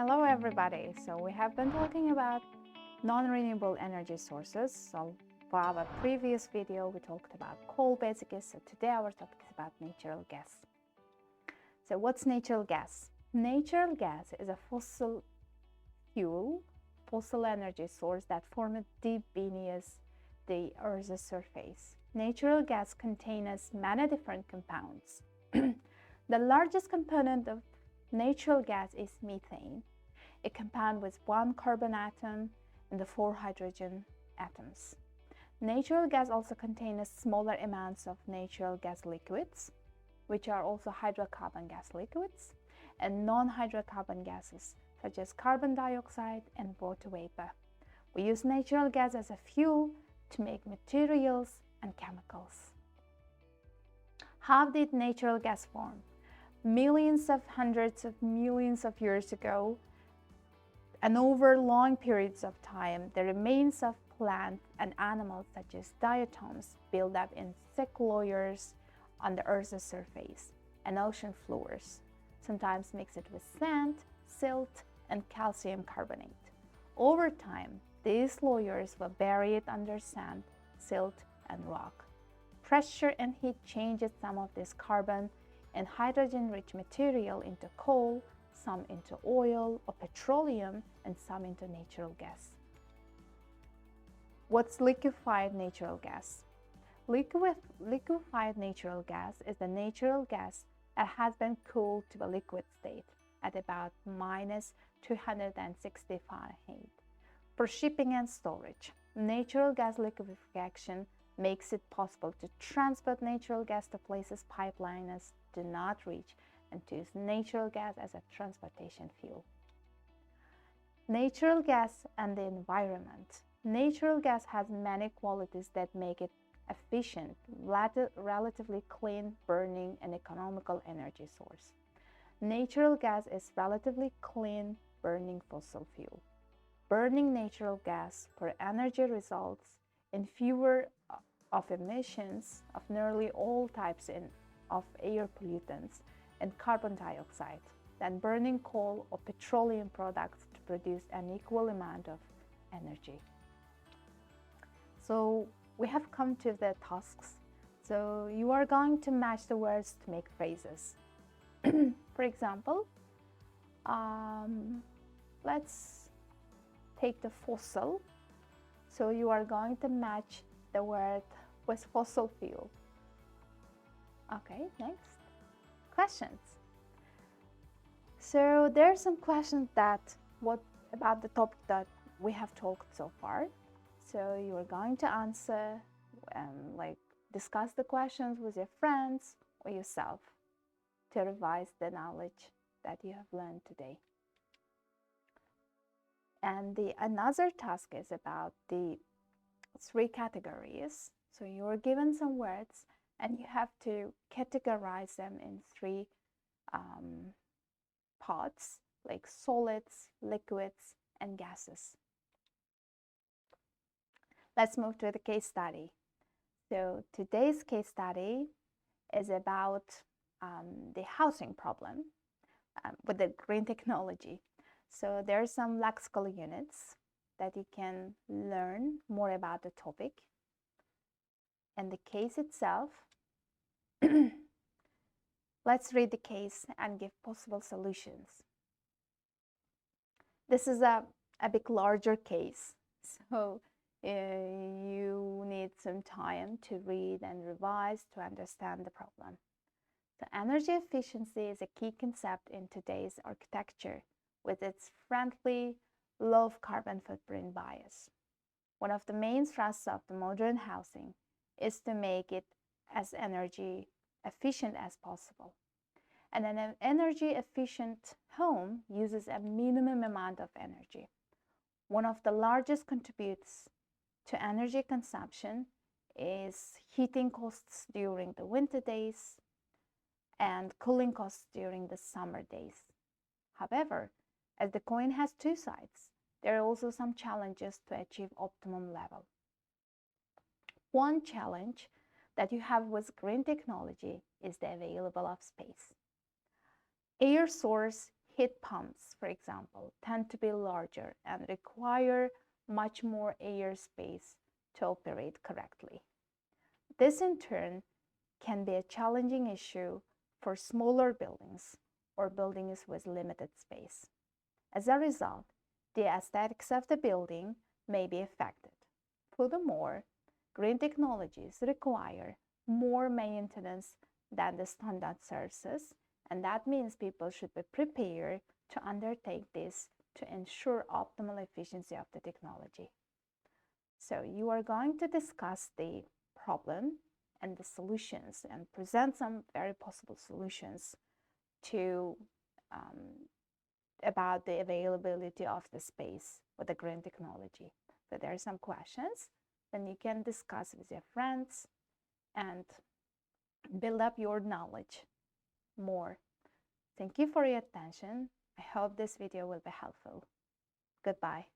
Hello everybody. So we have been talking about non-renewable energy sources. So for our previous video we talked about coal-based gas. So today our topic is about natural gas. So what's natural gas? Natural gas is a fossil energy source that formed deep beneath the Earth's surface. Natural gas contains many different compounds. The largest component of natural gas is methane, a compound with one carbon atom and the 4 hydrogen atoms. Natural gas also contains smaller amounts of natural gas liquids, which are also hydrocarbon gas liquids, and non-hydrocarbon gases, such as carbon dioxide and water vapor. We use natural gas as a fuel to make materials and chemicals. How did natural gas form? Hundreds of millions of years ago, and over long periods of time, the remains of plants and animals such as diatoms build up in thick layers on the Earth's surface and ocean floors, sometimes mixed with sand, silt, and calcium carbonate. Over time, these layers were buried under sand, silt, and rock. Pressure and heat changes some of this carbon and hydrogen-rich material into coal, some into oil or petroleum, and some into natural gas. What's liquefied natural gas? Liquefied natural gas is the natural gas that has been cooled to a liquid state at about minus 260 Fahrenheit. For shipping and storage, natural gas liquefaction makes it possible to transport natural gas to places pipelines do not reach and to use natural gas as a transportation fuel. Natural gas and the environment. Natural gas has many qualities that make it efficient, relatively clean burning and economical energy source. Natural gas is relatively clean burning fossil fuel. Burning natural gas for energy results in fewer of emissions of nearly all types of air pollutants and carbon dioxide than burning coal or petroleum products to produce an equal amount of energy. So we have come to the tasks. So you are going to match the words to make phrases. For example, let's take the fossil. So you are going to match the word with fossil fuel. Okay, next. Questions. So there are some questions about the topic that we have talked so far. So you are going to answer and discuss the questions with your friends or yourself to revise the knowledge that you have learned today. And another task is about the 3 categories. So you're given some words and you have to categorize them in 3 parts, like solids, liquids, and gases. Let's move to the case study. So today's case study is about the housing problem with the green technology. So there are some lexical units that you can learn more about the topic and the case itself. Let's read the case and give possible solutions. This is a bit larger case, so you need some time to read and revise to understand the problem. So energy efficiency is a key concept in today's architecture with its friendly, low carbon footprint bias. One of the main thrusts of the modern housing is to make it as energy efficient as possible. And an energy efficient home uses a minimum amount of energy. One of the largest contributors to energy consumption is heating costs during the winter days and cooling costs during the summer days. However, as the coin has 2 sides, there are also some challenges to achieve optimum level. One challenge that you have with green technology is the availability of space. Air source heat pumps, for example, tend to be larger and require much more airspace to operate correctly. This in turn can be a challenging issue for smaller buildings or buildings with limited space. As a result, the aesthetics of the building may be affected. Furthermore, green technologies require more maintenance than the standard sources, and that means people should be prepared to undertake this to ensure optimal efficiency of the technology. So you are going to discuss the problem and the solutions and present some very possible solutions to about the availability of the space with the green technology. So there are some questions, then you can discuss with your friends and build up your knowledge more. Thank you for your attention. I hope this video will be helpful. Goodbye.